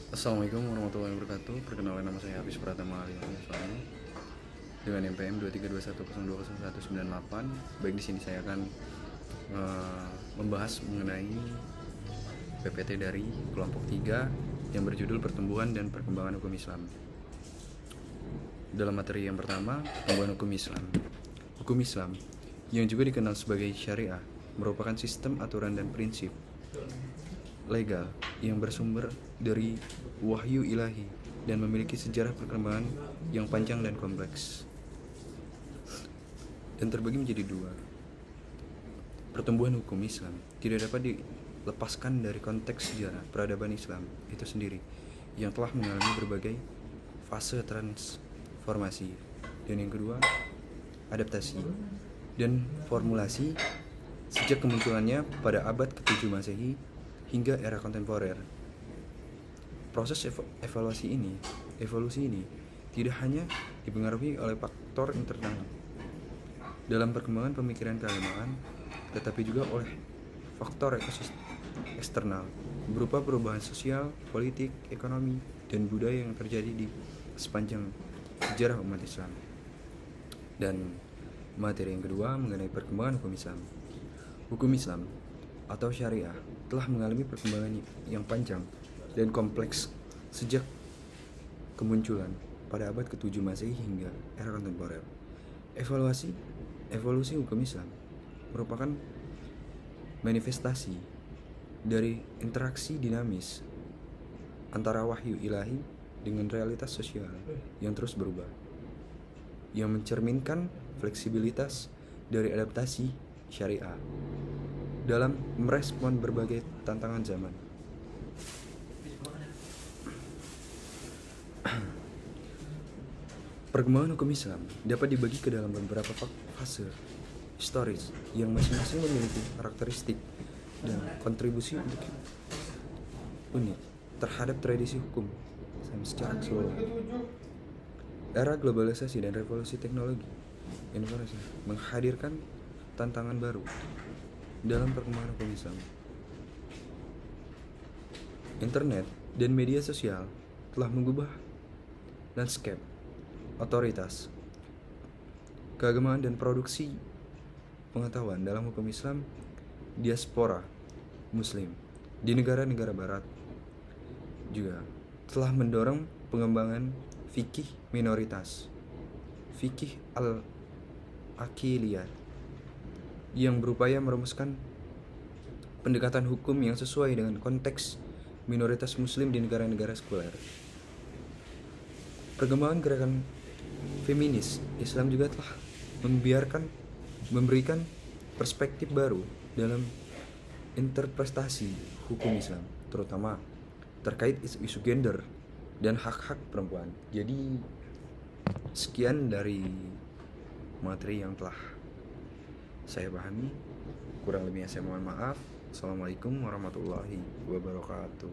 Assalamualaikum warahmatullahi wabarakatuh. Perkenalkan, nama saya Hafiz Pratama Aliani Suami dengan NPM 2321020198. Baik, di sini saya akan membahas mengenai PPT dari kelompok 3 yang berjudul Pertumbuhan dan Perkembangan Hukum Islam. Dalam materi yang pertama, pertumbuhan hukum Islam. Hukum Islam yang juga dikenal sebagai syariah merupakan sistem aturan dan prinsip legal yang bersumber dari wahyu ilahi dan memiliki sejarah perkembangan yang panjang dan kompleks, dan terbagi menjadi dua. Pertumbuhan hukum Islam tidak dapat dilepaskan dari konteks sejarah peradaban Islam itu sendiri yang telah mengalami berbagai fase transformasi, dan yang kedua, adaptasi dan formulasi sejak kemunculannya pada abad ke-7 Masehi hingga era kontemporer. Proses evolusi ini tidak hanya dipengaruhi oleh faktor internal dalam perkembangan pemikiran keagamaan, tetapi juga oleh faktor eksternal berupa perubahan sosial, politik, ekonomi, dan budaya yang terjadi di sepanjang sejarah umat Islam. Dan materi yang kedua mengenai perkembangan hukum Islam. Hukum Islam atau syariah telah mengalami perkembangan yang panjang dan kompleks sejak kemunculan pada abad ke-7 Masehi hingga era kontemporer. Evolusi hukum Islam merupakan manifestasi dari interaksi dinamis antara wahyu ilahi dengan realitas sosial yang terus berubah, yang mencerminkan fleksibilitas dari adaptasi syariah dalam merespon berbagai tantangan zaman. Perkembangan hukum Islam dapat dibagi ke dalam beberapa fase historis yang masing-masing memiliki karakteristik dan kontribusi unik terhadap tradisi hukum secara keseluruhan. Era globalisasi dan revolusi teknologi informasi menghadirkan tantangan baru dalam perkembangan hukum Islam. Internet dan media sosial telah mengubah landscape otoritas, keagamaan, dan produksi pengetahuan dalam hukum Islam. Diaspora Muslim di negara-negara Barat juga telah mendorong pengembangan fikih minoritas, fikih al-aqiliyah, yang berupaya merumuskan pendekatan hukum yang sesuai dengan konteks minoritas Muslim di negara-negara sekuler. Perkembangan gerakan feminis Islam juga telah memberikan perspektif baru dalam interpretasi hukum Islam, terutama terkait isu gender dan hak-hak perempuan. Jadi sekian dari materi yang telah saya pahami. Kurang lebihnya saya mohon maaf. Assalamualaikum warahmatullahi wabarakatuh.